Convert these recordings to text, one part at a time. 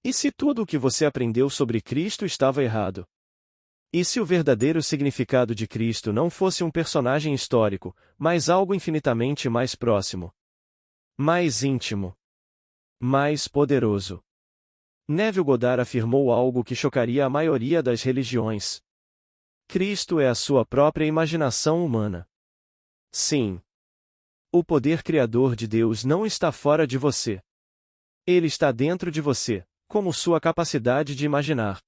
E se tudo o que você aprendeu sobre Cristo estava errado? E se o verdadeiro significado de Cristo não fosse um personagem histórico, mas algo infinitamente mais próximo, mais íntimo, mais poderoso? Neville Goddard afirmou algo que chocaria a maioria das religiões. Cristo é a sua própria imaginação humana. Sim. O poder criador de Deus não está fora de você. Ele está dentro de você, como sua capacidade de imaginar.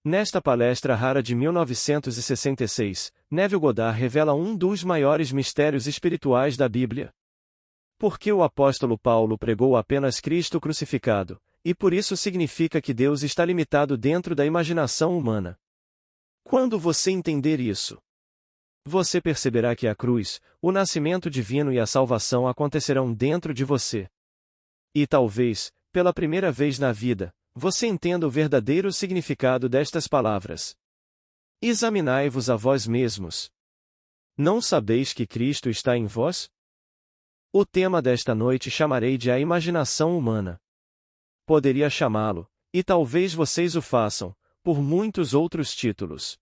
Nesta palestra rara de 1966, Neville Goddard revela um dos maiores mistérios espirituais da Bíblia. Por que o apóstolo Paulo pregou apenas Cristo crucificado, e por isso significa que Deus está limitado dentro da imaginação humana? Quando você entender isso, você perceberá que a cruz, o nascimento divino e a salvação acontecerão dentro de você. E talvez, pela primeira vez na vida, você entenda o verdadeiro significado destas palavras. Examinai-vos a vós mesmos. Não sabeis que Cristo está em vós? O tema desta noite chamarei de a imaginação humana. Poderia chamá-lo, e talvez vocês o façam, por muitos outros títulos.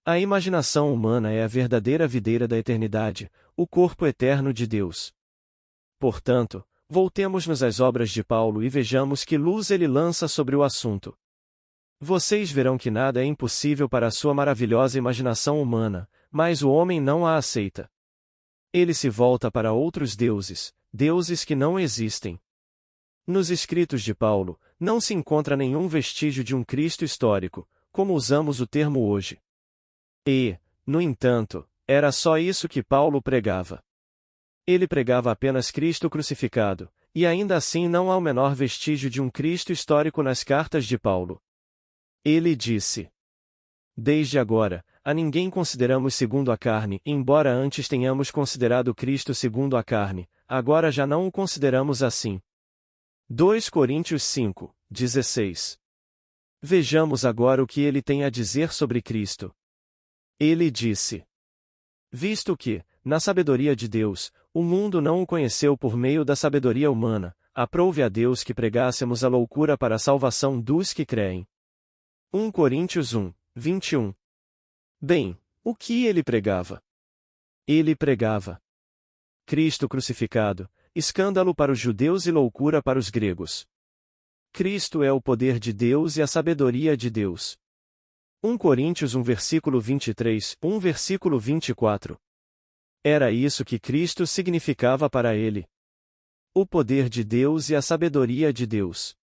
A imaginação humana é a verdadeira videira da eternidade, o corpo eterno de Deus. Portanto, voltemos-nos às obras de Paulo e vejamos que luz ele lança sobre o assunto. Vocês verão que nada é impossível para a sua maravilhosa imaginação humana, mas o homem não a aceita. Ele se volta para outros deuses, deuses que não existem. Nos escritos de Paulo, não se encontra nenhum vestígio de um Cristo histórico, como usamos o termo hoje. E, no entanto, era só isso que Paulo pregava. Ele pregava apenas Cristo crucificado, e ainda assim não há o menor vestígio de um Cristo histórico nas cartas de Paulo. Ele disse: Desde agora, a ninguém consideramos segundo a carne, embora antes tenhamos considerado Cristo segundo a carne, agora já não o consideramos assim. 2 Coríntios 5, 16. Vejamos agora o que ele tem a dizer sobre Cristo. Ele disse: Visto que, na sabedoria de Deus, o mundo não o conheceu por meio da sabedoria humana, aprove a Deus que pregássemos a loucura para a salvação dos que creem. 1 Coríntios 1, 21. Bem, o que ele pregava? Ele pregava Cristo crucificado, escândalo para os judeus e loucura para os gregos. Cristo é o poder de Deus e a sabedoria de Deus. 1 Coríntios 1 versículo 23, 1 versículo 24. Era isso que Cristo significava para ele. O poder de Deus e a sabedoria de Deus.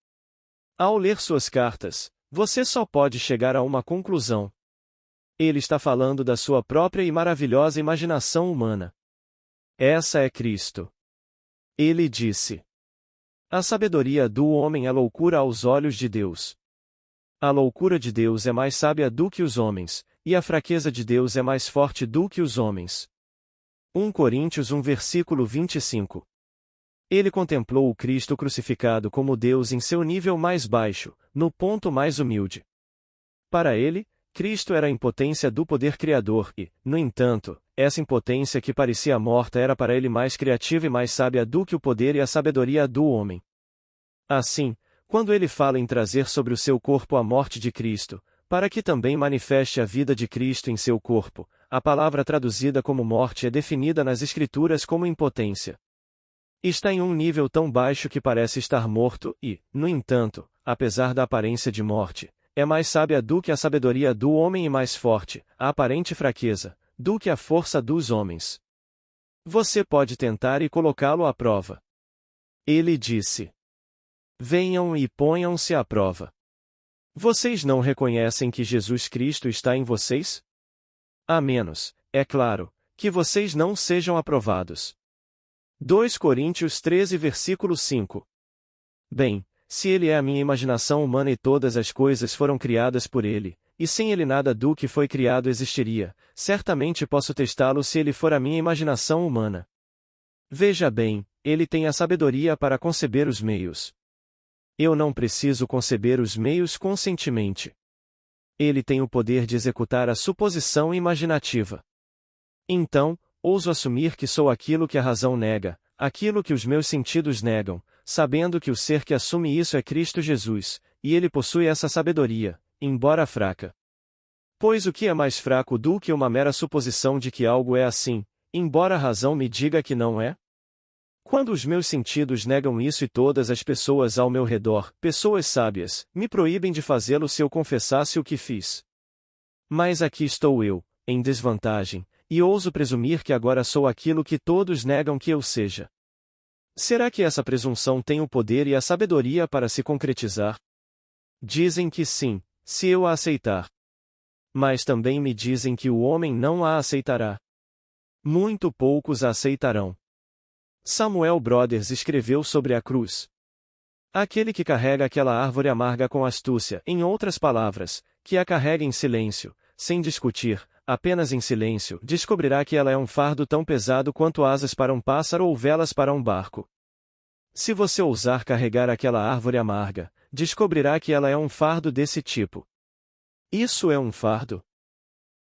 Ao ler suas cartas, você só pode chegar a uma conclusão. Ele está falando da sua própria e maravilhosa imaginação humana. Essa é Cristo. Ele disse: A sabedoria do homem é loucura aos olhos de Deus. A loucura de Deus é mais sábia do que os homens, e a fraqueza de Deus é mais forte do que os homens. 1 Coríntios 1 versículo 25. Ele contemplou o Cristo crucificado como Deus em seu nível mais baixo, no ponto mais humilde. Para ele, Cristo era a impotência do poder criador e, no entanto, essa impotência que parecia morta era para ele mais criativa e mais sábia do que o poder e a sabedoria do homem. Assim, quando ele fala em trazer sobre o seu corpo a morte de Cristo, para que também manifeste a vida de Cristo em seu corpo, a palavra traduzida como morte é definida nas Escrituras como impotência. Está em um nível tão baixo que parece estar morto e, no entanto, apesar da aparência de morte, é mais sábia do que a sabedoria do homem e mais forte, a aparente fraqueza, do que a força dos homens. Você pode tentar e colocá-lo à prova. Ele disse: Venham e ponham-se à prova. Vocês não reconhecem que Jesus Cristo está em vocês? A menos, é claro, que vocês não sejam aprovados. 2 Coríntios 13 versículo 5. Bem, se ele é a minha imaginação humana e todas as coisas foram criadas por ele, e sem ele nada do que foi criado existiria, certamente posso testá-lo se ele for a minha imaginação humana. Veja bem, ele tem a sabedoria para conceber os meios. Eu não preciso conceber os meios conscientemente. Ele tem o poder de executar a suposição imaginativa. Então, ouso assumir que sou aquilo que a razão nega, aquilo que os meus sentidos negam, sabendo que o ser que assume isso é Cristo Jesus, e ele possui essa sabedoria, embora fraca. Pois o que é mais fraco do que uma mera suposição de que algo é assim, embora a razão me diga que não é? Quando os meus sentidos negam isso e todas as pessoas ao meu redor, pessoas sábias, me proíbem de fazê-lo se eu confessasse o que fiz. Mas aqui estou eu, em desvantagem, e ouso presumir que agora sou aquilo que todos negam que eu seja. Será que essa presunção tem o poder e a sabedoria para se concretizar? Dizem que sim, se eu a aceitar. Mas também me dizem que o homem não a aceitará. Muito poucos a aceitarão. Samuel Brothers escreveu sobre a cruz. Aquele que carrega aquela árvore amarga com astúcia, em outras palavras, que a carrega em silêncio, sem discutir, apenas em silêncio, descobrirá que ela é um fardo tão pesado quanto asas para um pássaro ou velas para um barco. Se você ousar carregar aquela árvore amarga, descobrirá que ela é um fardo desse tipo. Isso é um fardo.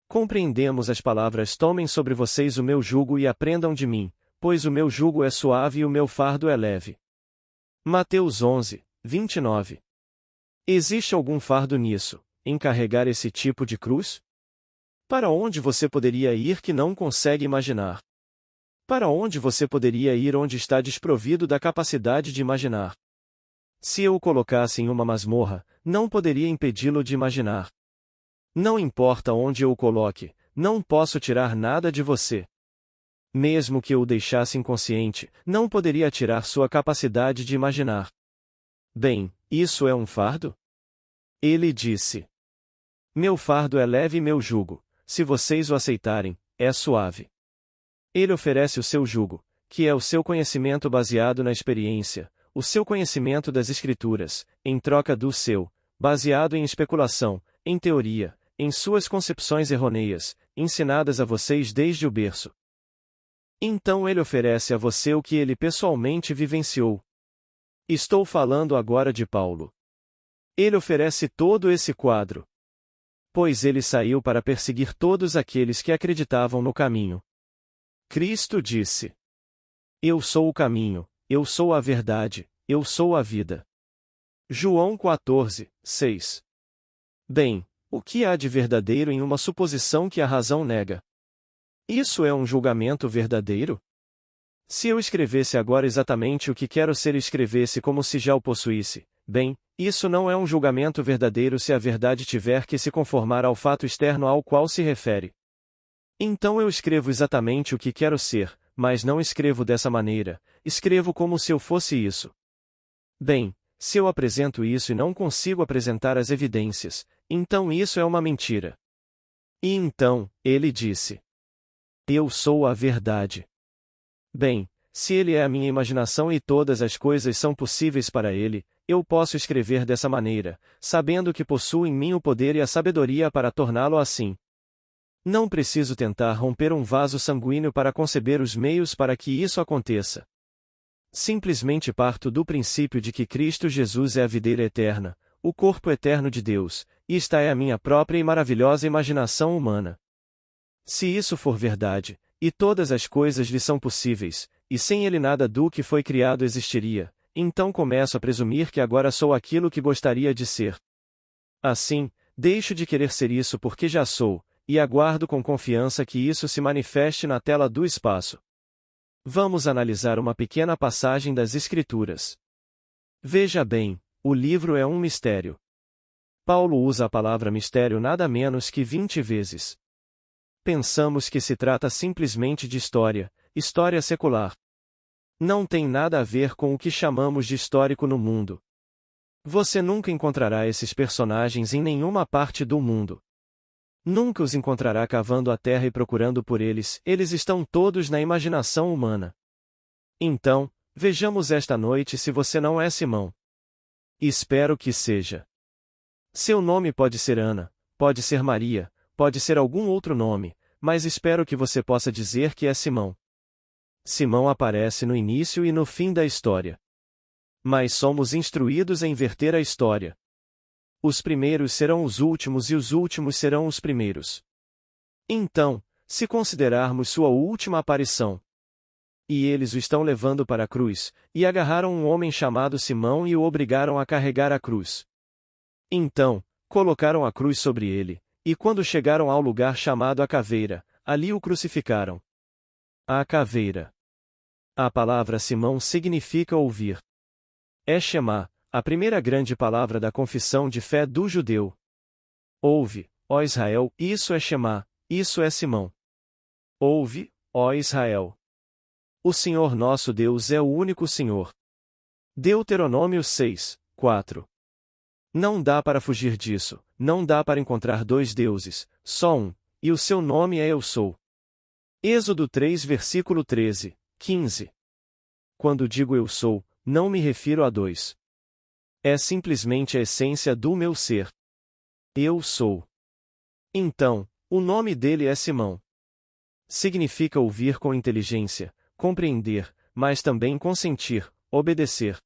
Compreendemos as palavras: tomem sobre vocês o meu jugo e aprendam de mim, pois o meu jugo é suave e o meu fardo é leve. Mateus 11, 29. Existe algum fardo nisso, em carregar esse tipo de cruz? Para onde você poderia ir que não consegue imaginar? Para onde você poderia ir onde está desprovido da capacidade de imaginar? Se eu o colocasse em uma masmorra, não poderia impedi-lo de imaginar. Não importa onde eu o coloque, não posso tirar nada de você. Mesmo que eu o deixasse inconsciente, não poderia tirar sua capacidade de imaginar. Bem, isso é um fardo? Ele disse: meu fardo é leve e meu jugo, se vocês o aceitarem, é suave. Ele oferece o seu jugo, que é o seu conhecimento baseado na experiência, o seu conhecimento das Escrituras, em troca do seu, baseado em especulação, em teoria, em suas concepções errôneas, ensinadas a vocês desde o berço. Então ele oferece a você o que ele pessoalmente vivenciou. Estou falando agora de Paulo. Ele oferece todo esse quadro. Pois ele saiu para perseguir todos aqueles que acreditavam no caminho. Cristo disse: eu sou o caminho, eu sou a verdade, eu sou a vida. João 14, 6. Bem, o que há de verdadeiro em uma suposição que a razão nega? Isso é um julgamento verdadeiro? Se eu escrevesse agora exatamente o que quero ser e escrevesse como se já o possuísse, bem, isso não é um julgamento verdadeiro se a verdade tiver que se conformar ao fato externo ao qual se refere. Então eu escrevo exatamente o que quero ser, mas não escrevo dessa maneira, escrevo como se eu fosse isso. Bem, se eu apresento isso e não consigo apresentar as evidências, então isso é uma mentira. E então, ele disse: eu sou a verdade. Bem, se ele é a minha imaginação e todas as coisas são possíveis para ele, eu posso escrever dessa maneira, sabendo que possuo em mim o poder e a sabedoria para torná-lo assim. Não preciso tentar romper um vaso sanguíneo para conceber os meios para que isso aconteça. Simplesmente parto do princípio de que Cristo Jesus é a videira eterna, o corpo eterno de Deus, e esta é a minha própria e maravilhosa imaginação humana. Se isso for verdade, e todas as coisas lhe são possíveis, e sem ele nada do que foi criado existiria, então começo a presumir que agora sou aquilo que gostaria de ser. Assim, deixo de querer ser isso porque já sou, e aguardo com confiança que isso se manifeste na tela do espaço. Vamos analisar uma pequena passagem das Escrituras. Veja bem, o livro é um mistério. Paulo usa a palavra mistério nada menos que 20 vezes. Pensamos que se trata simplesmente de história, história secular. Não tem nada a ver com o que chamamos de histórico no mundo. Você nunca encontrará esses personagens em nenhuma parte do mundo. Nunca os encontrará cavando a terra e procurando por eles, eles estão todos na imaginação humana. Então, vejamos esta noite se você não é Simão. Espero que seja. Seu nome pode ser Ana, pode ser Maria, pode ser algum outro nome, mas espero que você possa dizer que é Simão. Simão aparece no início e no fim da história. Mas somos instruídos a inverter a história. Os primeiros serão os últimos e os últimos serão os primeiros. Então, se considerarmos sua última aparição, e eles o estão levando para a cruz, e agarraram um homem chamado Simão e o obrigaram a carregar a cruz. Então, colocaram a cruz sobre ele, e quando chegaram ao lugar chamado a caveira, ali o crucificaram. A caveira. A palavra Simão significa ouvir. É Shema, a primeira grande palavra da confissão de fé do judeu. Ouve, ó Israel, isso é Shema, isso é Simão. Ouve, ó Israel. O Senhor nosso Deus é o único Senhor. Deuteronômio 6, 4. Não dá para fugir disso, não dá para encontrar dois deuses, só um, e o seu nome é Eu Sou. Êxodo 3 versículo 13, 15. Quando digo Eu Sou, não me refiro a dois. É simplesmente a essência do meu ser. Eu sou. Então, o nome dele é Simão. Significa ouvir com inteligência, compreender, mas também consentir, obedecer.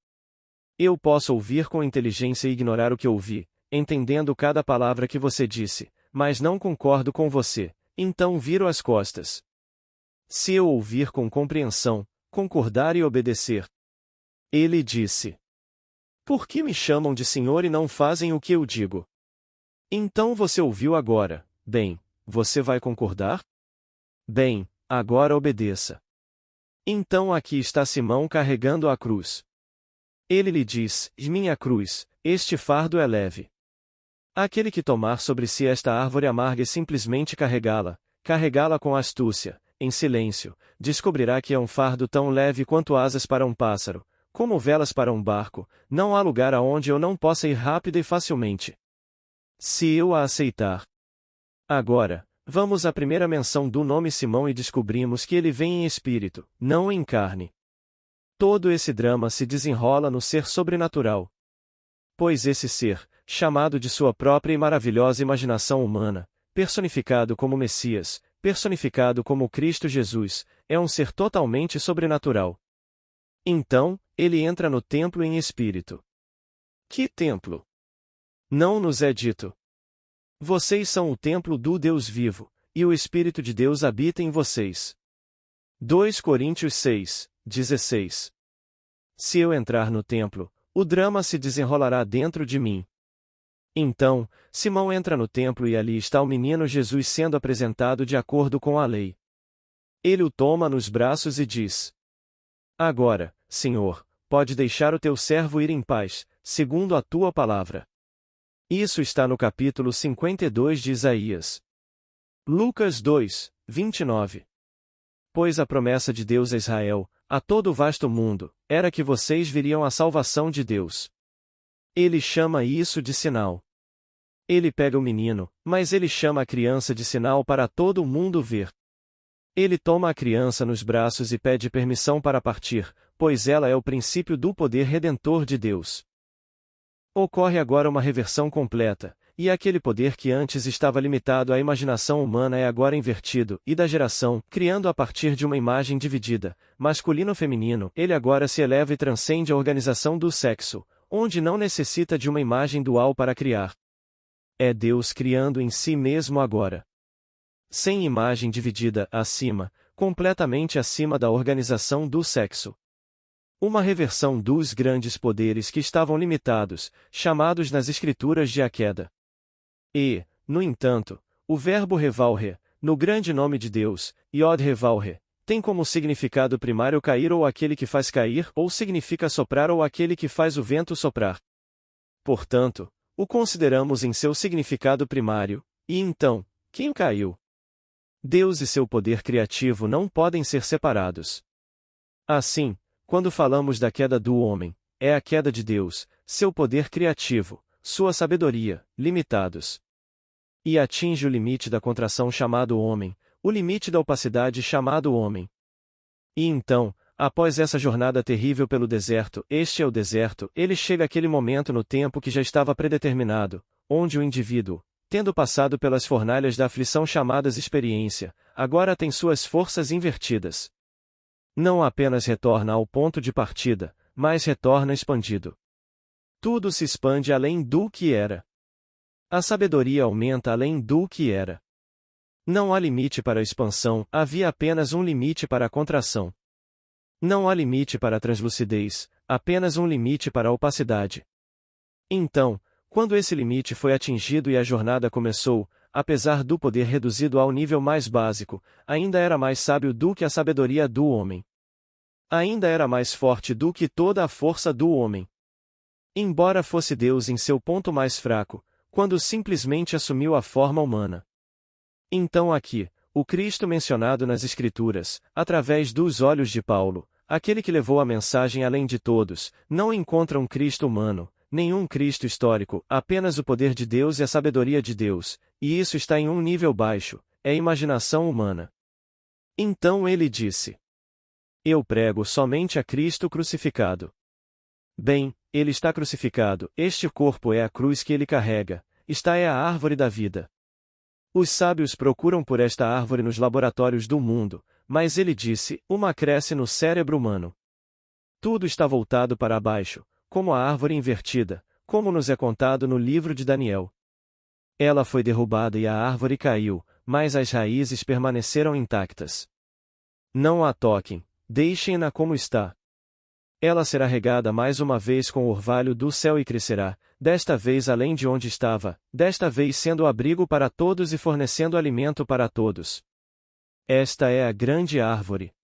Eu posso ouvir com inteligência e ignorar o que ouvi, entendendo cada palavra que você disse, mas não concordo com você, então viro as costas. Se eu ouvir com compreensão, concordar e obedecer. Ele disse: Por que me chamam de Senhor e não fazem o que eu digo? Então você ouviu agora, bem, você vai concordar? Bem, agora obedeça. Então aqui está Simão carregando a cruz. Ele lhe diz: Minha cruz, este fardo é leve. Aquele que tomar sobre si esta árvore amarga e simplesmente carregá-la com astúcia, em silêncio, descobrirá que é um fardo tão leve quanto asas para um pássaro, como velas para um barco, não há lugar aonde eu não possa ir rápida e facilmente. Se eu a aceitar. Agora, vamos à primeira menção do nome Simão e descobrimos que ele vem em espírito, não em carne. Todo esse drama se desenrola no ser sobrenatural. Pois esse ser, chamado de sua própria e maravilhosa imaginação humana, personificado como Messias, personificado como Cristo Jesus, é um ser totalmente sobrenatural. Então, ele entra no templo em espírito. Que templo? Não nos é dito. Vocês são o templo do Deus vivo, e o Espírito de Deus habita em vocês. 2 Coríntios 6, 16. Se eu entrar no templo, o drama se desenrolará dentro de mim. Então, Simão entra no templo e ali está o menino Jesus sendo apresentado de acordo com a lei. Ele o toma nos braços e diz: Agora, Senhor, pode deixar o teu servo ir em paz, segundo a tua palavra. Isso está no capítulo 52 de Isaías. Lucas 2, 29. Pois a promessa de Deus a Israel, a todo o vasto mundo, era que vocês viriam à salvação de Deus. Ele chama isso de sinal. Ele pega o menino, mas ele chama a criança de sinal para todo o mundo ver. Ele toma a criança nos braços e pede permissão para partir, pois ela é o princípio do poder redentor de Deus. Ocorre agora uma reversão completa, e aquele poder que antes estava limitado à imaginação humana é agora invertido, e da geração, criando a partir de uma imagem dividida, masculino-feminino, ele agora se eleva e transcende a organização do sexo, onde não necessita de uma imagem dual para criar. É Deus criando em si mesmo agora. Sem imagem dividida, acima, completamente acima da organização do sexo. Uma reversão dos grandes poderes que estavam limitados, chamados nas Escrituras de a queda. E, no entanto, o verbo revalre, no grande nome de Deus, Yod revalre, tem como significado primário cair ou aquele que faz cair, ou significa soprar ou aquele que faz o vento soprar. Portanto, o consideramos em seu significado primário, e então, quem caiu? Deus e seu poder criativo não podem ser separados. Assim, quando falamos da queda do homem, é a queda de Deus, seu poder criativo, sua sabedoria, limitados. E atinge o limite da contração chamado homem, o limite da opacidade chamado homem. E então, após essa jornada terrível pelo deserto, este é o deserto, ele chega àquele momento no tempo que já estava predeterminado, onde o indivíduo, tendo passado pelas fornalhas da aflição chamadas experiência, agora tem suas forças invertidas. Não apenas retorna ao ponto de partida, mas retorna expandido. Tudo se expande além do que era. A sabedoria aumenta além do que era. Não há limite para a expansão, havia apenas um limite para a contração. Não há limite para a translucidez, apenas um limite para a opacidade. Então, Quando esse limite foi atingido e a jornada começou, apesar do poder reduzido ao nível mais básico, ainda era mais sábio do que a sabedoria do homem. Ainda era mais forte do que toda a força do homem. Embora fosse Deus em seu ponto mais fraco, quando simplesmente assumiu a forma humana. Então aqui, o Cristo mencionado nas Escrituras, através dos olhos de Paulo, aquele que levou a mensagem além de todos, não encontra um Cristo humano, nenhum Cristo histórico, apenas o poder de Deus e a sabedoria de Deus, e isso está em um nível baixo, é imaginação humana. Então ele disse: Eu prego somente a Cristo crucificado. Bem, ele está crucificado, este corpo é a cruz que ele carrega, esta é a árvore da vida. Os sábios procuram por esta árvore nos laboratórios do mundo, mas ele disse, uma cresce no cérebro humano. Tudo está voltado para baixo, como a árvore invertida, como nos é contado no livro de Daniel. Ela foi derrubada e a árvore caiu, mas as raízes permaneceram intactas. Não a toquem, deixem-na como está. Ela será regada mais uma vez com o orvalho do céu e crescerá, desta vez além de onde estava, desta vez sendo abrigo para todos e fornecendo alimento para todos. Esta é a grande árvore.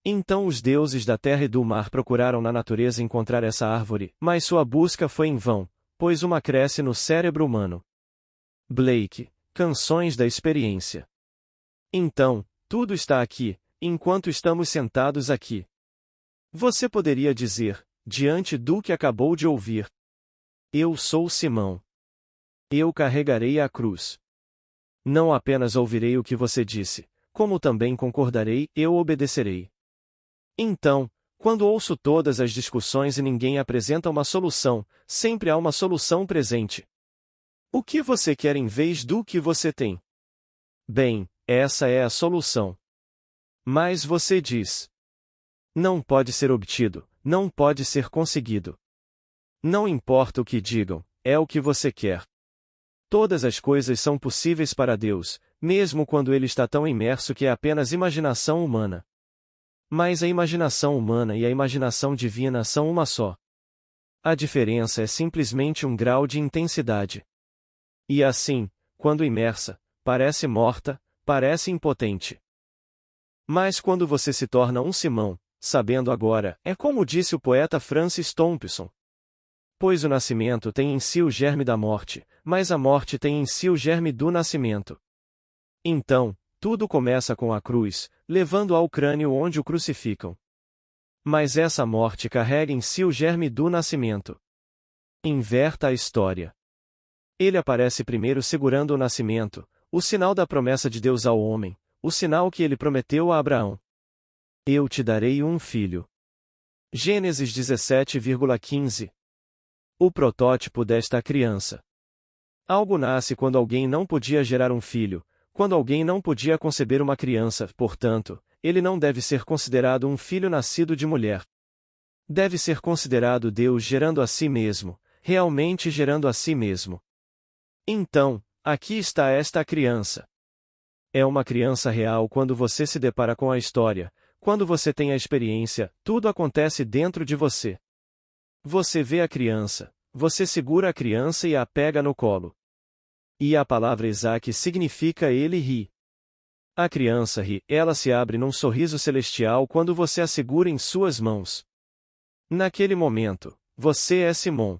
Então os deuses da terra e do mar procuraram na natureza encontrar essa árvore, mas sua busca foi em vão, pois uma cresce no cérebro humano. Blake, Canções da Experiência. Então, tudo está aqui, enquanto estamos sentados aqui. Você poderia dizer, diante do que acabou de ouvir: Eu sou Simão. Eu carregarei a cruz. Não apenas ouvirei o que você disse, como também concordarei, eu obedecerei. Então, quando ouço todas as discussões e ninguém apresenta uma solução, sempre há uma solução presente. O que você quer em vez do que você tem? Bem, essa é a solução. Mas você diz: Não pode ser obtido, não pode ser conseguido. Não importa o que digam, é o que você quer. Todas as coisas são possíveis para Deus, mesmo quando ele está tão imerso que é apenas imaginação humana. Mas a imaginação humana e a imaginação divina são uma só. A diferença é simplesmente um grau de intensidade. E assim, quando imersa, parece morta, parece impotente. Mas quando você se torna um Simão, sabendo agora, é como disse o poeta Francis Thompson. Pois o nascimento tem em si o germe da morte, mas a morte tem em si o germe do nascimento. Então, tudo começa com a cruz, levando ao crânio onde o crucificam. Mas essa morte carrega em si o germe do nascimento. Inverta a história. Ele aparece primeiro segurando o nascimento, o sinal da promessa de Deus ao homem, o sinal que ele prometeu a Abraão. Eu te darei um filho. Gênesis 17,15. O protótipo desta criança. Algo nasce quando alguém não podia gerar um filho, quando alguém não podia conceber uma criança, portanto, ele não deve ser considerado um filho nascido de mulher. Deve ser considerado Deus gerando a si mesmo, realmente gerando a si mesmo. Então, aqui está esta criança. É uma criança real quando você se depara com a história, quando você tem a experiência, tudo acontece dentro de você. Você vê a criança, você segura a criança e a pega no colo. E a palavra Isaac significa ele ri. A criança ri, ela se abre num sorriso celestial quando você a segura em suas mãos. Naquele momento, você é Simão.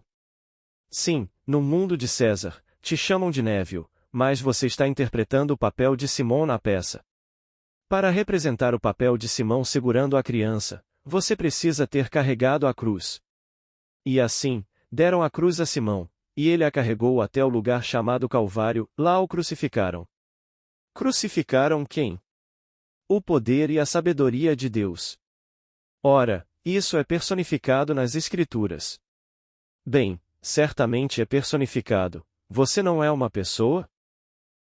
Sim, no mundo de César, te chamam de Neville, mas você está interpretando o papel de Simão na peça. Para representar o papel de Simão segurando a criança, você precisa ter carregado a cruz. E assim, deram a cruz a Simão, e ele a carregou até o lugar chamado Calvário, lá o crucificaram. Crucificaram quem? O poder e a sabedoria de Deus. Ora, isso é personificado nas Escrituras. Bem, certamente é personificado. Você não é uma pessoa?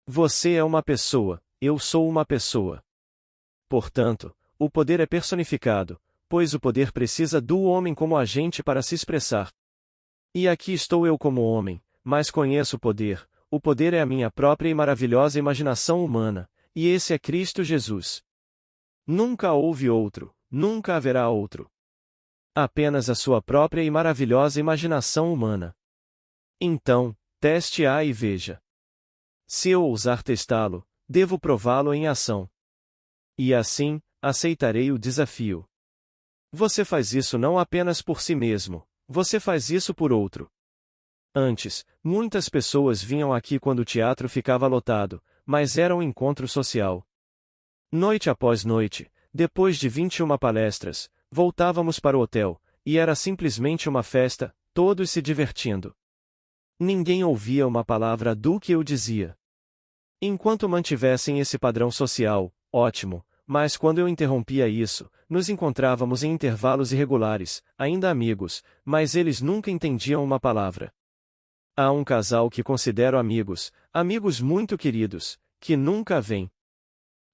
Você é uma pessoa, eu sou uma pessoa. Portanto, o poder é personificado, pois o poder precisa do homem como agente para se expressar. E aqui estou eu como homem, mas conheço o poder é a minha própria e maravilhosa imaginação humana, e esse é Cristo Jesus. Nunca houve outro, nunca haverá outro. Apenas a sua própria e maravilhosa imaginação humana. Então, teste-a e veja. Se eu ousar testá-lo, devo prová-lo em ação. E assim, aceitarei o desafio. Você faz isso não apenas por si mesmo, você faz isso por outro. Antes, muitas pessoas vinham aqui quando o teatro ficava lotado, mas era um encontro social. Noite após noite, depois de 21 palestras, voltávamos para o hotel, e era simplesmente uma festa, todos se divertindo. Ninguém ouvia uma palavra do que eu dizia. Enquanto mantivessem esse padrão social, ótimo, mas quando eu interrompia isso, nos encontrávamos em intervalos irregulares, ainda amigos, mas eles nunca entendiam uma palavra. Há um casal que considero amigos, amigos muito queridos, que nunca vêm.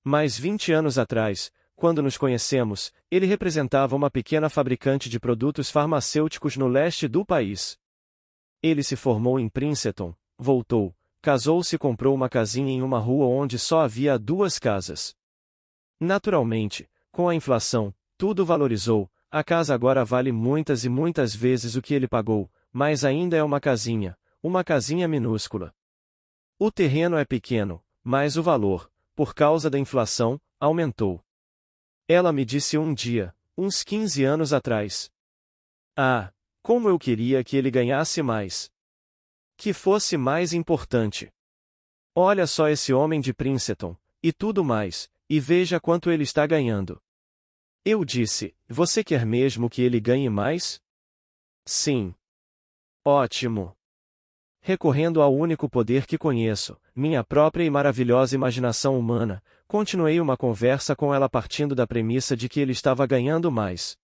Mas 20 anos atrás, quando nos conhecemos, ele representava uma pequena fabricante de produtos farmacêuticos no leste do país. Ele se formou em Princeton, voltou, casou-se e comprou uma casinha em uma rua onde só havia 2 casas. Naturalmente, com a inflação, tudo valorizou, a casa agora vale muitas e muitas vezes o que ele pagou, mas ainda é uma casinha minúscula. O terreno é pequeno, mas o valor, por causa da inflação, aumentou. Ela me disse um dia, uns 15 anos atrás. Ah, como eu queria que ele ganhasse mais. Que fosse mais importante. Olha só esse homem de Princeton, e tudo mais, e veja quanto ele está ganhando. Eu disse, você quer mesmo que ele ganhe mais? Sim. Ótimo. Recorrendo ao único poder que conheço, minha própria e maravilhosa imaginação humana, continuei uma conversa com ela partindo da premissa de que ele estava ganhando mais.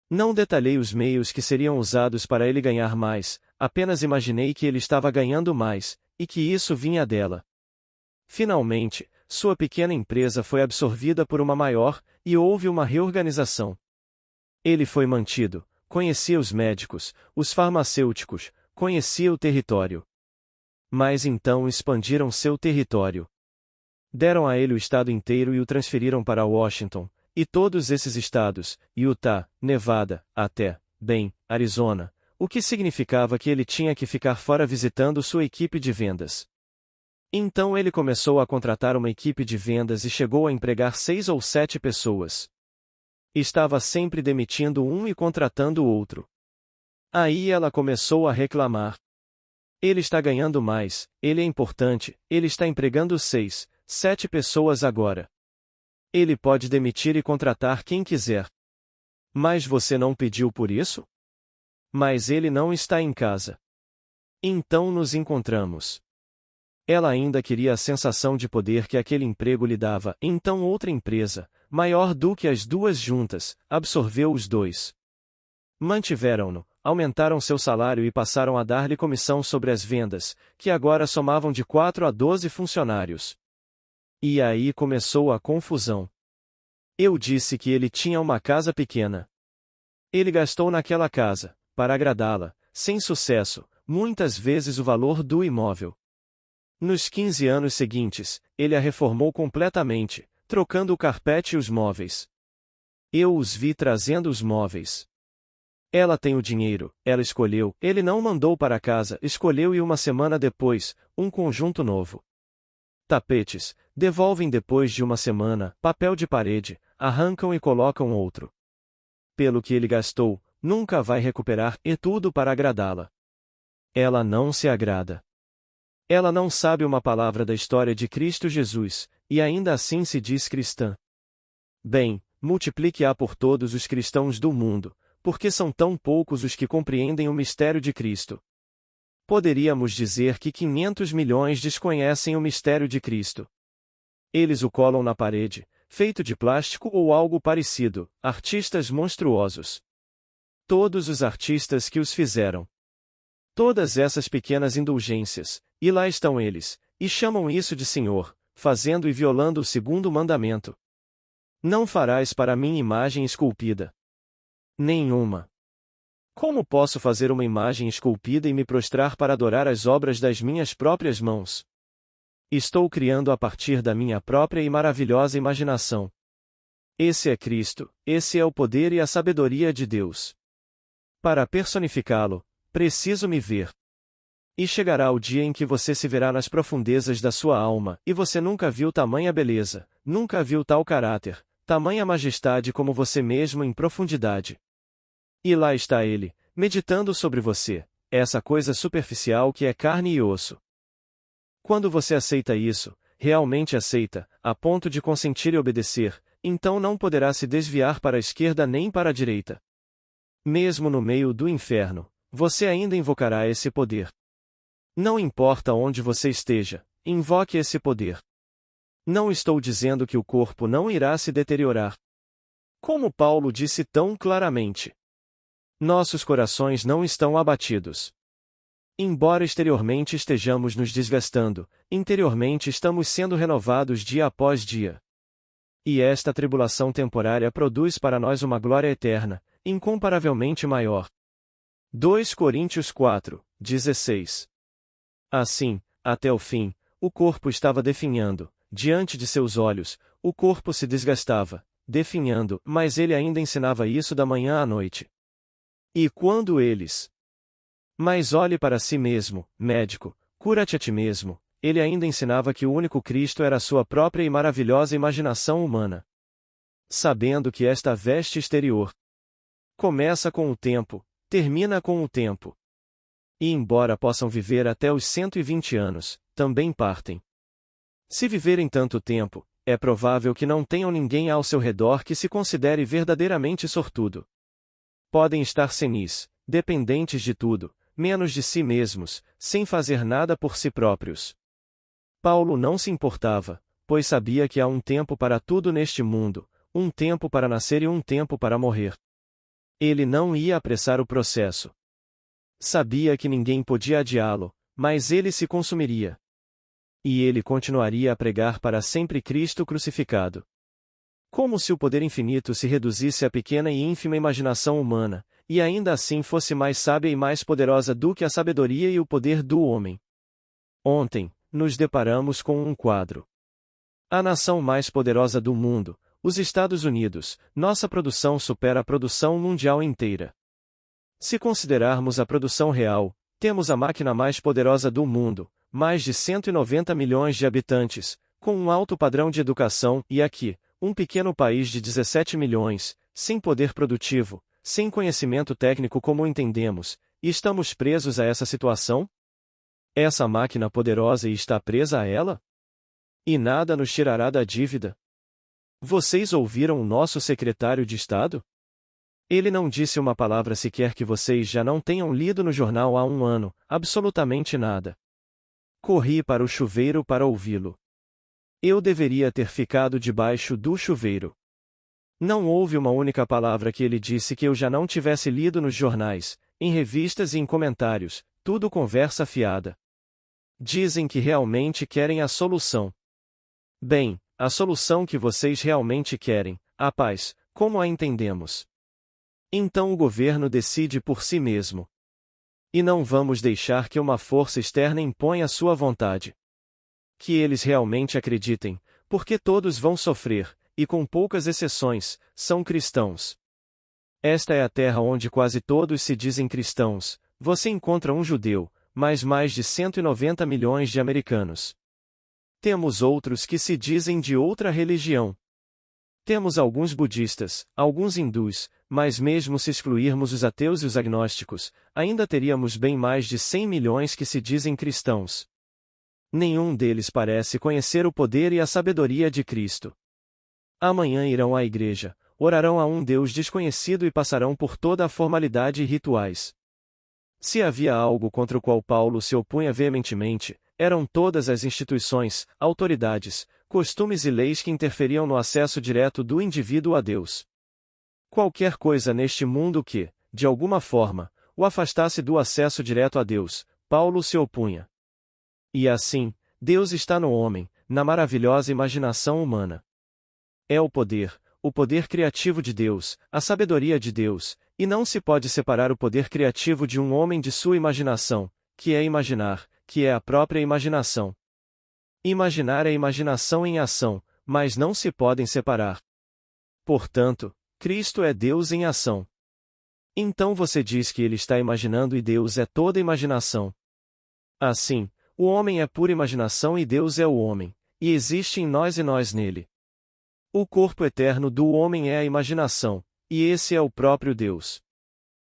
Não detalhei os meios que seriam usados para ele ganhar mais, apenas imaginei que ele estava ganhando mais, e que isso vinha dela. Finalmente, sua pequena empresa foi absorvida por uma maior, e houve uma reorganização. Ele foi mantido, conhecia os médicos, os farmacêuticos, conhecia o território. Mas então expandiram seu território. Deram a ele o estado inteiro e o transferiram para Washington, e todos esses estados, Utah, Nevada, até, bem, Arizona, o que significava que ele tinha que ficar fora visitando sua equipe de vendas. Então ele começou a contratar uma equipe de vendas e chegou a empregar 6 ou 7 pessoas. Estava sempre demitindo um e contratando outro. Aí ela começou a reclamar. Ele está ganhando mais, ele é importante, ele está empregando 6, 7 pessoas agora. Ele pode demitir e contratar quem quiser. Mas você não pediu por isso? Mas ele não está em casa. Então nos encontramos. Ela ainda queria a sensação de poder que aquele emprego lhe dava, então outra empresa, maior do que as 2 juntas, absorveu os 2. Mantiveram-no, aumentaram seu salário e passaram a dar-lhe comissão sobre as vendas, que agora somavam de 4 a 12 funcionários. E aí começou a confusão. Eu disse que ele tinha uma casa pequena. Ele gastou naquela casa, para agradá-la, sem sucesso, muitas vezes o valor do imóvel. Nos 15 anos seguintes, ele a reformou completamente, trocando o carpete e os móveis. Eu os vi trazendo os móveis. Ela tem o dinheiro, ela escolheu, ele não mandou para casa, escolheu e uma semana depois, um conjunto novo. Tapetes, devolvem depois de uma semana, papel de parede, arrancam e colocam outro. Pelo que ele gastou, nunca vai recuperar, e tudo para agradá-la. Ela não se agrada. Ela não sabe uma palavra da história de Cristo Jesus, e ainda assim se diz cristã. Bem, multiplique-a por todos os cristãos do mundo, porque são tão poucos os que compreendem o mistério de Cristo. Poderíamos dizer que 500 milhões desconhecem o mistério de Cristo. Eles o colam na parede, feito de plástico ou algo parecido, artistas monstruosos. Todos os artistas que os fizeram. Todas essas pequenas indulgências, e lá estão eles, e chamam isso de Senhor, fazendo e violando o 2º mandamento. Não farás para mim imagem esculpida. Nenhuma. Como posso fazer uma imagem esculpida e me prostrar para adorar as obras das minhas próprias mãos? Estou criando a partir da minha própria e maravilhosa imaginação. Esse é Cristo, esse é o poder e a sabedoria de Deus. Para personificá-lo, preciso me ver. E chegará o dia em que você se verá nas profundezas da sua alma, e você nunca viu tamanha beleza, nunca viu tal caráter, tamanha majestade como você mesmo em profundidade. E lá está ele, meditando sobre você, essa coisa superficial que é carne e osso. Quando você aceita isso, realmente aceita, a ponto de consentir e obedecer, então não poderá se desviar para a esquerda nem para a direita. Mesmo no meio do inferno, você ainda invocará esse poder. Não importa onde você esteja, invoque esse poder. Não estou dizendo que o corpo não irá se deteriorar. Como Paulo disse tão claramente, nossos corações não estão abatidos. Embora exteriormente estejamos nos desgastando, interiormente estamos sendo renovados dia após dia. E esta tribulação temporária produz para nós uma glória eterna, incomparavelmente maior. 2 Coríntios 4, 16. Assim, até o fim, o corpo estava definhando, diante de seus olhos, o corpo se desgastava, definhando, mas ele ainda ensinava isso da manhã à noite. E quando eles... Mas olhe para si mesmo, médico, cura-te a ti mesmo, ele ainda ensinava que o único Cristo era a sua própria e maravilhosa imaginação humana. Sabendo que esta veste exterior começa com o tempo, termina com o tempo. E embora possam viver até os 120 anos, também partem. Se viverem tanto tempo, é provável que não tenham ninguém ao seu redor que se considere verdadeiramente sortudo. Podem estar senis, dependentes de tudo, menos de si mesmos, sem fazer nada por si próprios. Paulo não se importava, pois sabia que há um tempo para tudo neste mundo, um tempo para nascer e um tempo para morrer. Ele não ia apressar o processo. Sabia que ninguém podia adiá-lo, mas ele se consumiria. E ele continuaria a pregar para sempre Cristo crucificado. Como se o poder infinito se reduzisse à pequena e ínfima imaginação humana, e ainda assim fosse mais sábia e mais poderosa do que a sabedoria e o poder do homem. Ontem, nos deparamos com um quadro. A nação mais poderosa do mundo, os Estados Unidos, nossa produção supera a produção mundial inteira. Se considerarmos a produção real, temos a máquina mais poderosa do mundo, mais de 190 milhões de habitantes, com um alto padrão de educação, e aqui, um pequeno país de 17 milhões, sem poder produtivo, sem conhecimento técnico como entendemos, e estamos presos a essa situação? Essa máquina poderosa está presa a ela? E nada nos tirará da dívida? Vocês ouviram o nosso secretário de Estado? Ele não disse uma palavra sequer que vocês já não tenham lido no jornal há um ano, absolutamente nada. Corri para o chuveiro para ouvi-lo. Eu deveria ter ficado debaixo do chuveiro. Não houve uma única palavra que ele disse que eu já não tivesse lido nos jornais, em revistas e em comentários, tudo conversa fiada. Dizem que realmente querem a solução. Bem, a solução que vocês realmente querem, a paz, como a entendemos. Então o governo decide por si mesmo. E não vamos deixar que uma força externa imponha sua vontade. Que eles realmente acreditem, porque todos vão sofrer, e com poucas exceções, são cristãos. Esta é a terra onde quase todos se dizem cristãos, você encontra um judeu, mas mais de 190 milhões de americanos. Temos outros que se dizem de outra religião. Temos alguns budistas, alguns hindus, mas mesmo se excluirmos os ateus e os agnósticos, ainda teríamos bem mais de 100 milhões que se dizem cristãos. Nenhum deles parece conhecer o poder e a sabedoria de Cristo. Amanhã irão à igreja, orarão a um Deus desconhecido e passarão por toda a formalidade e rituais. Se havia algo contra o qual Paulo se opunha veementemente, eram todas as instituições, autoridades, costumes e leis que interferiam no acesso direto do indivíduo a Deus. Qualquer coisa neste mundo que, de alguma forma, o afastasse do acesso direto a Deus, Paulo se opunha. E assim, Deus está no homem, na maravilhosa imaginação humana. É o poder criativo de Deus, a sabedoria de Deus, e não se pode separar o poder criativo de um homem de sua imaginação, que é imaginar, que é a própria imaginação. Imaginar é imaginação em ação, mas não se podem separar. Portanto, Cristo é Deus em ação. Então você diz que ele está imaginando e Deus é toda imaginação. Assim, o homem é pura imaginação e Deus é o homem, e existe em nós e nós nele. O corpo eterno do homem é a imaginação, e esse é o próprio Deus.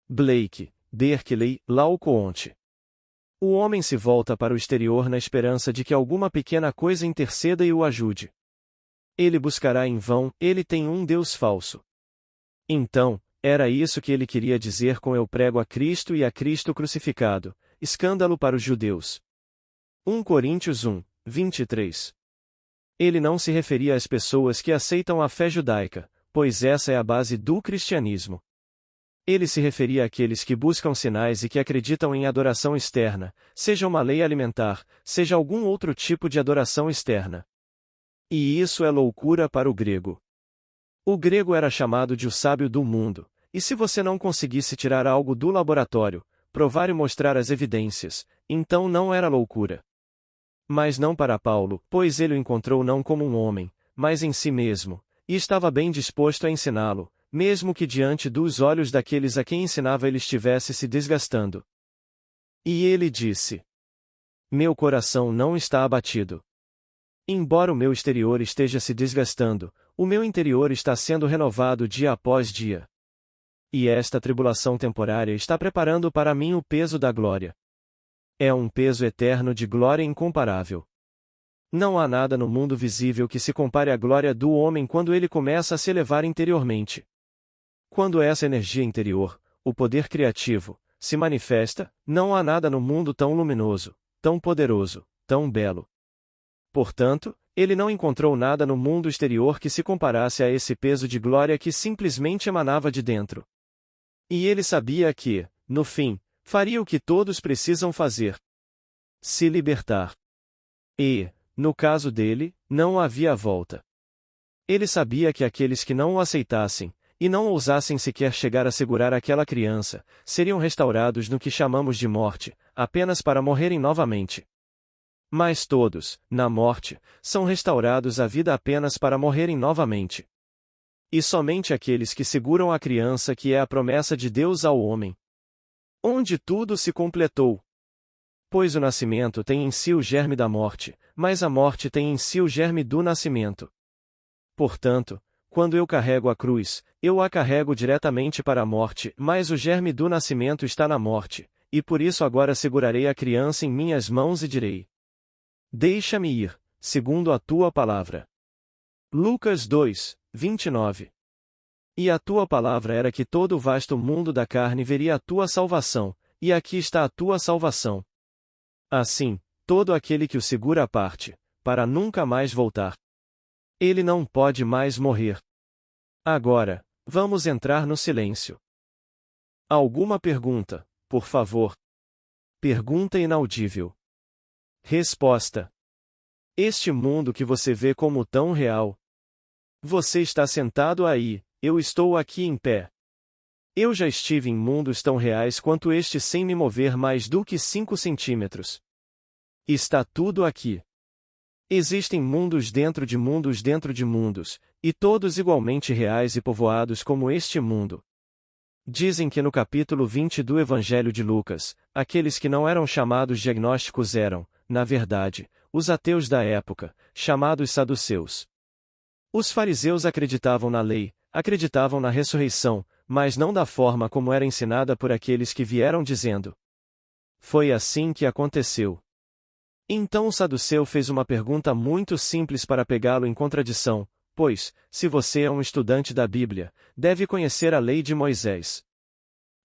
Blake, Berkeley, Laocoonte. O homem se volta para o exterior na esperança de que alguma pequena coisa interceda e o ajude. Ele buscará em vão, ele tem um Deus falso. Então, era isso que ele queria dizer com eu prego a Cristo e a Cristo crucificado, escândalo para os judeus. 1 Coríntios 1, 23. Ele não se referia às pessoas que aceitam a fé judaica, pois essa é a base do cristianismo. Ele se referia àqueles que buscam sinais e que acreditam em adoração externa, seja uma lei alimentar, seja algum outro tipo de adoração externa. E isso é loucura para o grego. O grego era chamado de o sábio do mundo, e se você não conseguisse tirar algo do laboratório, provar e mostrar as evidências, então não era loucura. Mas não para Paulo, pois ele o encontrou não como um homem, mas em si mesmo, e estava bem disposto a ensiná-lo, mesmo que diante dos olhos daqueles a quem ensinava ele estivesse se desgastando. E ele disse: Meu coração não está abatido. Embora o meu exterior esteja se desgastando, o meu interior está sendo renovado dia após dia. E esta tribulação temporária está preparando para mim o peso da glória. É um peso eterno de glória incomparável. Não há nada no mundo visível que se compare à glória do homem quando ele começa a se elevar interiormente. Quando essa energia interior, o poder criativo, se manifesta, não há nada no mundo tão luminoso, tão poderoso, tão belo. Portanto, ele não encontrou nada no mundo exterior que se comparasse a esse peso de glória que simplesmente emanava de dentro. E ele sabia que, no fim, faria o que todos precisam fazer: se libertar. E, no caso dele, não havia volta. Ele sabia que aqueles que não o aceitassem, e não ousassem sequer chegar a segurar aquela criança, seriam restaurados no que chamamos de morte, apenas para morrerem novamente. Mas todos, na morte, são restaurados à vida apenas para morrerem novamente. E somente aqueles que seguram a criança que é a promessa de Deus ao homem. Onde tudo se completou. Pois o nascimento tem em si o germe da morte, mas a morte tem em si o germe do nascimento. Portanto, quando eu carrego a cruz, eu a carrego diretamente para a morte, mas o germe do nascimento está na morte, e por isso agora segurarei a criança em minhas mãos e direi: Deixa-me ir, segundo a tua palavra. Lucas 2, 29. E a tua palavra era que todo o vasto mundo da carne veria a tua salvação, e aqui está a tua salvação. Assim, todo aquele que o segura parte, para nunca mais voltar. Ele não pode mais morrer. Agora, vamos entrar no silêncio. Alguma pergunta, por favor? Pergunta inaudível. Resposta. Este mundo que você vê como tão real. Você está sentado aí, eu estou aqui em pé. Eu já estive em mundos tão reais quanto este sem me mover mais do que 5 centímetros. Está tudo aqui. Existem mundos dentro de mundos dentro de mundos, e todos igualmente reais e povoados como este mundo. Dizem que no capítulo 20 do Evangelho de Lucas, aqueles que não eram chamados de agnósticos eram, na verdade, os ateus da época, chamados saduceus. Os fariseus acreditavam na lei, acreditavam na ressurreição, mas não da forma como era ensinada por aqueles que vieram dizendo. Foi assim que aconteceu. Então o saduceu fez uma pergunta muito simples para pegá-lo em contradição, pois, se você é um estudante da Bíblia, deve conhecer a lei de Moisés.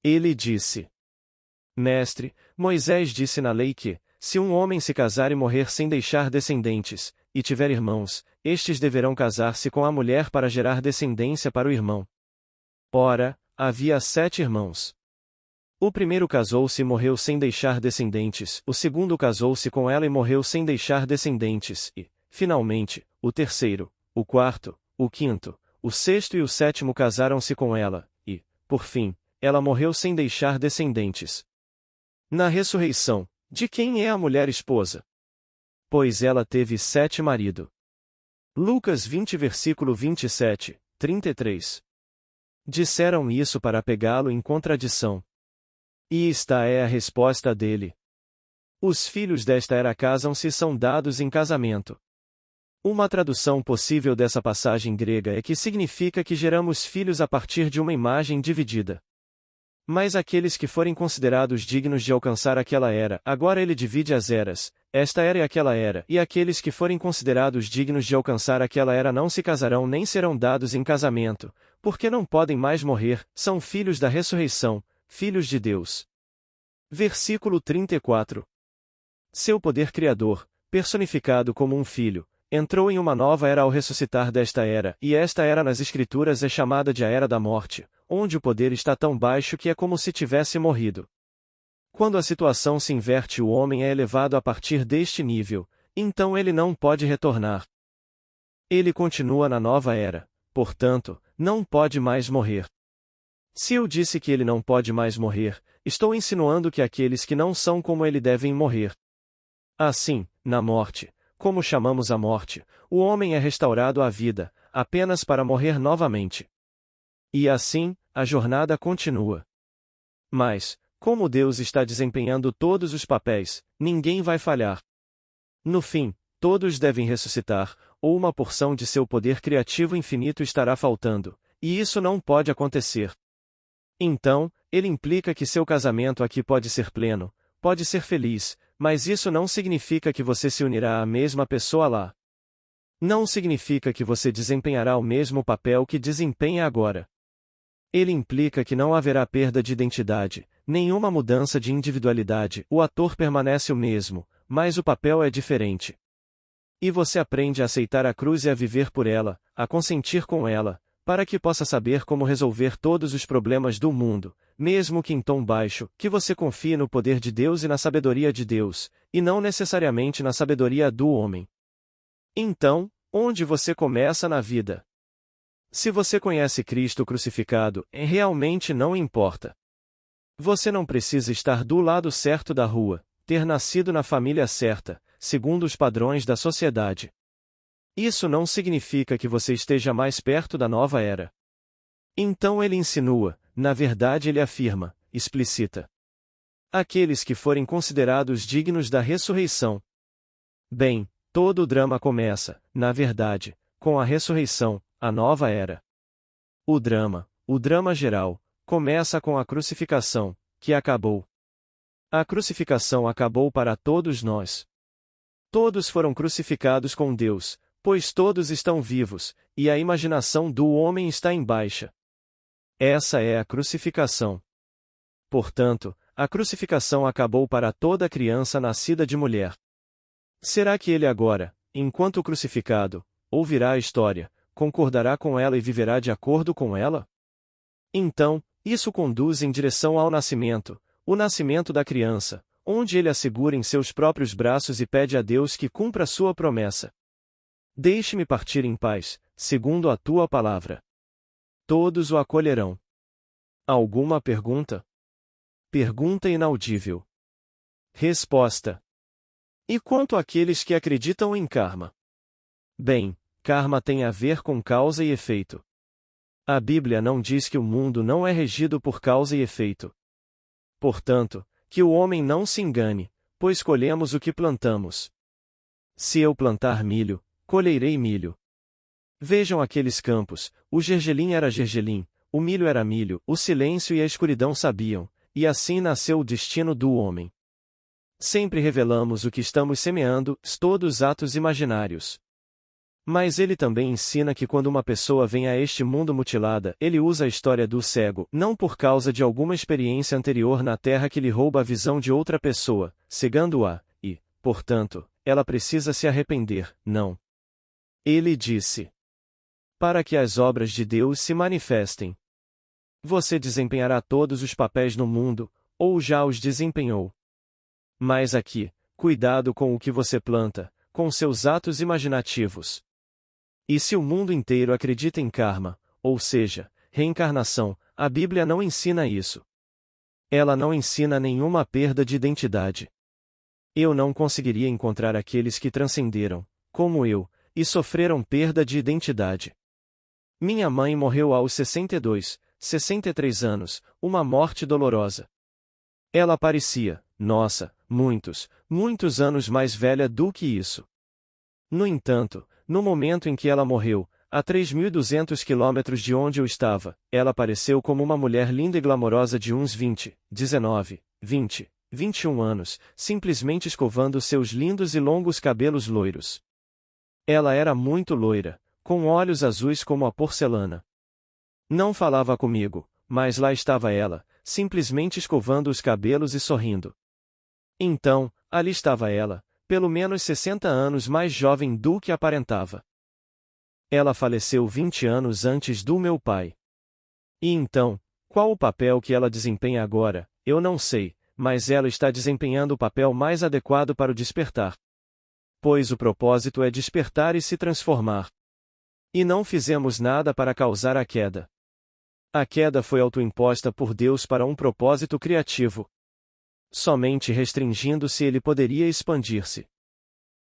Ele disse: Mestre, Moisés disse na lei que, se um homem se casar e morrer sem deixar descendentes, e tiver irmãos, estes deverão casar-se com a mulher para gerar descendência para o irmão. Ora, havia 7 irmãos. O primeiro casou-se e morreu sem deixar descendentes, o segundo casou-se com ela e morreu sem deixar descendentes, e, finalmente, o terceiro, o quarto, o quinto, o sexto e o sétimo casaram-se com ela, e, por fim, ela morreu sem deixar descendentes. Na ressurreição, de quem é a mulher esposa? Pois ela teve 7 maridos. Lucas 20 versículo 27, 33. Disseram isso para pegá-lo em contradição. E esta é a resposta dele. Os filhos desta era casam-se e são dados em casamento. Uma tradução possível dessa passagem grega é que significa que geramos filhos a partir de uma imagem dividida. Mas aqueles que forem considerados dignos de alcançar aquela era, agora ele divide as eras, esta era e aquela era, e aqueles que forem considerados dignos de alcançar aquela era não se casarão nem serão dados em casamento, porque não podem mais morrer, são filhos da ressurreição, filhos de Deus. Versículo 34. Seu poder criador, personificado como um filho, entrou em uma nova era ao ressuscitar desta era, e esta era nas Escrituras é chamada de a Era da Morte, onde o poder está tão baixo que é como se tivesse morrido. Quando a situação se inverte e o homem é elevado a partir deste nível, então ele não pode retornar. Ele continua na nova era, portanto, não pode mais morrer. Se eu disse que ele não pode mais morrer, estou insinuando que aqueles que não são como ele devem morrer. Assim, na morte, como chamamos a morte, o homem é restaurado à vida, apenas para morrer novamente. E assim, a jornada continua. Mas, como Deus está desempenhando todos os papéis, ninguém vai falhar. No fim, todos devem ressuscitar, ou uma porção de seu poder criativo infinito estará faltando, e isso não pode acontecer. Então, ele implica que seu casamento aqui pode ser pleno, pode ser feliz, mas isso não significa que você se unirá à mesma pessoa lá. Não significa que você desempenhará o mesmo papel que desempenha agora. Ele implica que não haverá perda de identidade, nenhuma mudança de individualidade, o ator permanece o mesmo, mas o papel é diferente. E você aprende a aceitar a cruz e a viver por ela, a consentir com ela, para que possa saber como resolver todos os problemas do mundo, mesmo que em tom baixo, que você confie no poder de Deus e na sabedoria de Deus, e não necessariamente na sabedoria do homem. Então, onde você começa na vida? Se você conhece Cristo crucificado, realmente não importa. Você não precisa estar do lado certo da rua, ter nascido na família certa, segundo os padrões da sociedade. Isso não significa que você esteja mais perto da nova era. Então ele insinua, na verdade ele afirma, explicita. Aqueles que forem considerados dignos da ressurreição. Bem, todo o drama começa, na verdade, com a ressurreição, a nova era. O drama geral, começa com a crucificação, que acabou. A crucificação acabou para todos nós. Todos foram crucificados com Deus, pois todos estão vivos, e a imaginação do homem está em baixa. Essa é a crucificação. Portanto, a crucificação acabou para toda criança nascida de mulher. Será que ele agora, enquanto crucificado, ouvirá a história, concordará com ela e viverá de acordo com ela? Então, isso conduz em direção ao nascimento, o nascimento da criança, onde ele a segura em seus próprios braços e pede a Deus que cumpra sua promessa. Deixe-me partir em paz, segundo a tua palavra. Todos o acolherão. Alguma pergunta? Pergunta inaudível. Resposta. E quanto àqueles que acreditam em karma? Bem, karma tem a ver com causa e efeito. A Bíblia não diz que o mundo não é regido por causa e efeito. Portanto, que o homem não se engane, pois colhemos o que plantamos. Se eu plantar milho, colheirei milho. Vejam aqueles campos, o gergelim era gergelim, o milho era milho, o silêncio e a escuridão sabiam, e assim nasceu o destino do homem. Sempre revelamos o que estamos semeando, todos atos imaginários. Mas ele também ensina que quando uma pessoa vem a este mundo mutilada, ele usa a história do cego, não por causa de alguma experiência anterior na terra que lhe rouba a visão de outra pessoa, cegando-a, e, portanto, ela precisa se arrepender, não. Ele disse: para que as obras de Deus se manifestem. Você desempenhará todos os papéis no mundo, ou já os desempenhou. Mas aqui, cuidado com o que você planta, com seus atos imaginativos. E se o mundo inteiro acredita em karma, ou seja, reencarnação, a Bíblia não ensina isso. Ela não ensina nenhuma perda de identidade. Eu não conseguiria encontrar aqueles que transcenderam, como eu, e sofreram perda de identidade. Minha mãe morreu aos 62, 63 anos, uma morte dolorosa. Ela parecia, nossa, muitos anos mais velha do que isso. No entanto, no momento em que ela morreu, a 3.200 quilômetros de onde eu estava, ela apareceu como uma mulher linda e glamourosa de uns 20, 19, 20, 21 anos, simplesmente escovando seus lindos e longos cabelos loiros. Ela era muito loira, com olhos azuis como a porcelana. Não falava comigo, mas lá estava ela, simplesmente escovando os cabelos e sorrindo. Então, ali estava ela, pelo menos 60 anos mais jovem do que aparentava. Ela faleceu 20 anos antes do meu pai. E então, qual o papel que ela desempenha agora, eu não sei, mas ela está desempenhando o papel mais adequado para o despertar. Pois o propósito é despertar e se transformar. E não fizemos nada para causar a queda. A queda foi autoimposta por Deus para um propósito criativo. Somente restringindo-se ele poderia expandir-se.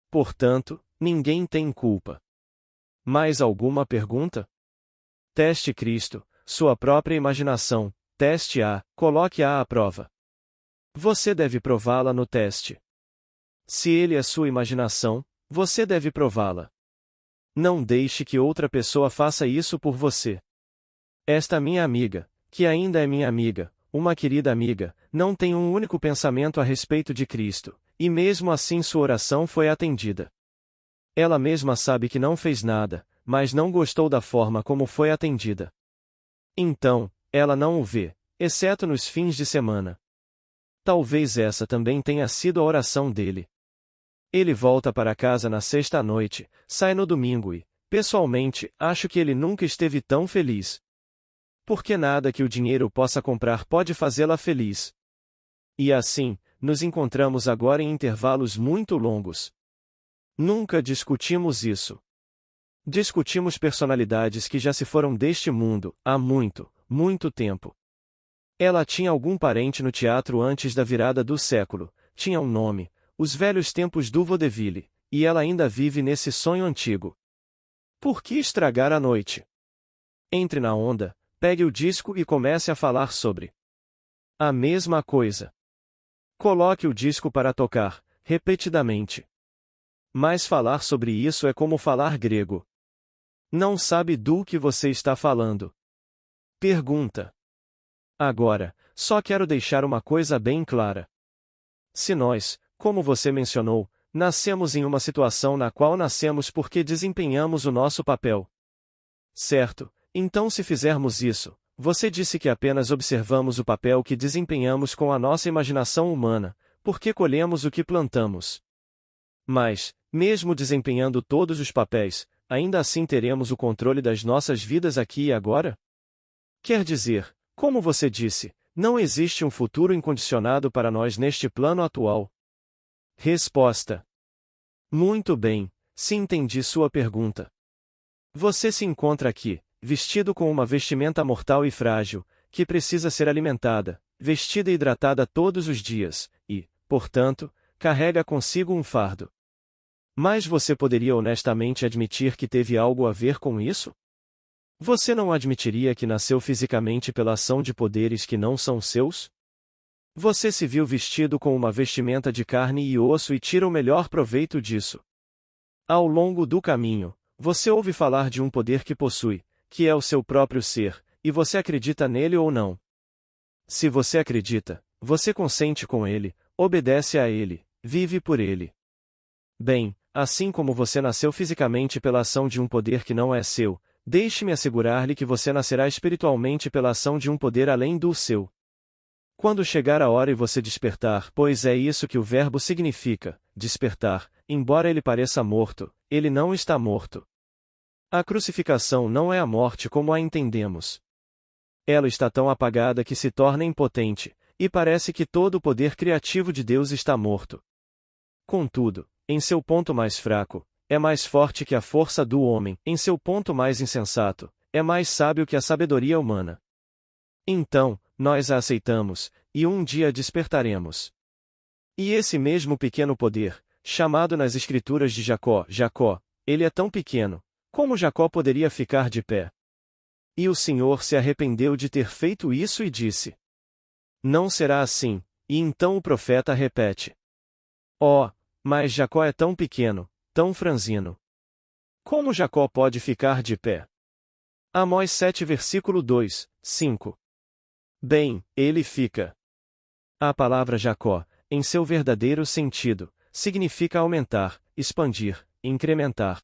Portanto, ninguém tem culpa. Mais alguma pergunta? Teste Cristo, sua própria imaginação, teste A, coloque-a à prova. Você deve prová-la no teste. Se ele é sua imaginação, você deve prová-la. Não deixe que outra pessoa faça isso por você. Esta minha amiga, que ainda é minha amiga, uma querida amiga, não tem um único pensamento a respeito de Cristo, e mesmo assim sua oração foi atendida. Ela mesma sabe que não fez nada, mas não gostou da forma como foi atendida. Então, ela não o vê, exceto nos fins de semana. Talvez essa também tenha sido a oração dele. Ele volta para casa na sexta à noite, sai no domingo e, pessoalmente, acho que ele nunca esteve tão feliz. Porque nada que o dinheiro possa comprar pode fazê-la feliz. E assim, nos encontramos agora em intervalos muito longos. Nunca discutimos isso. Discutimos personalidades que já se foram deste mundo, há muito tempo. Ela tinha algum parente no teatro antes da virada do século, tinha um nome, os velhos tempos do vaudeville, e ela ainda vive nesse sonho antigo. Por que estragar a noite? Entre na onda, pegue o disco e comece a falar sobre a mesma coisa. Coloque o disco para tocar, repetidamente. Mas falar sobre isso é como falar grego. Não sabe do que você está falando. Pergunta. Agora, só quero deixar uma coisa bem clara. Se nós, como você mencionou, nascemos em uma situação na qual nascemos porque desempenhamos o nosso papel. Certo, então se fizermos isso, você disse que apenas observamos o papel que desempenhamos com a nossa imaginação humana, porque colhemos o que plantamos. Mas, mesmo desempenhando todos os papéis, ainda assim teremos o controle das nossas vidas aqui e agora? Quer dizer, como você disse, não existe um futuro incondicionado para nós neste plano atual. Resposta. Muito bem, se entendi sua pergunta. Você se encontra aqui, vestido com uma vestimenta mortal e frágil, que precisa ser alimentada, vestida e hidratada todos os dias, e, portanto, carrega consigo um fardo. Mas você poderia honestamente admitir que teve algo a ver com isso? Você não admitiria que nasceu fisicamente pela ação de poderes que não são seus? Você se viu vestido com uma vestimenta de carne e osso e tira o melhor proveito disso. Ao longo do caminho, você ouve falar de um poder que possui, que é o seu próprio ser, e você acredita nele ou não. Se você acredita, você consente com ele, obedece a ele, vive por ele. Bem, assim como você nasceu fisicamente pela ação de um poder que não é seu, deixe-me assegurar-lhe que você nascerá espiritualmente pela ação de um poder além do seu. Quando chegar a hora e você despertar, pois é isso que o verbo significa, despertar, embora ele pareça morto, ele não está morto. A crucificação não é a morte como a entendemos. Ela está tão apagada que se torna impotente, e parece que todo o poder criativo de Deus está morto. Contudo, em seu ponto mais fraco, é mais forte que a força do homem, em seu ponto mais insensato, é mais sábio que a sabedoria humana. Então, nós a aceitamos, e um dia despertaremos. E esse mesmo pequeno poder, chamado nas Escrituras de Jacó, ele é tão pequeno, como Jacó poderia ficar de pé? E o Senhor se arrependeu de ter feito isso e disse: Não será assim, E então o profeta repete: Oh, mas Jacó é tão pequeno, tão franzino. Como Jacó pode ficar de pé? Amós 7 versículo 2, 5. Bem, ele fica. A palavra Jacó, em seu verdadeiro sentido, significa aumentar, expandir, incrementar.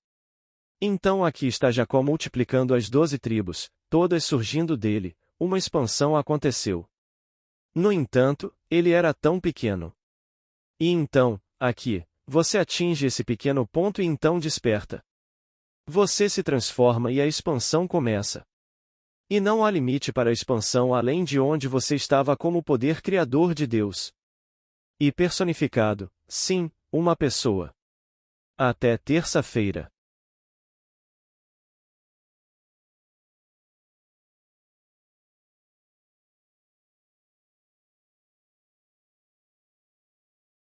Então aqui está Jacó multiplicando as 12 tribos, todas surgindo dele, uma expansão aconteceu. No entanto, ele era tão pequeno. E então, aqui, você atinge esse pequeno ponto e então desperta. Você se transforma e a expansão começa. E não há limite para a expansão além de onde você estava como poder criador de Deus. E personificado, sim, uma pessoa. Até terça-feira.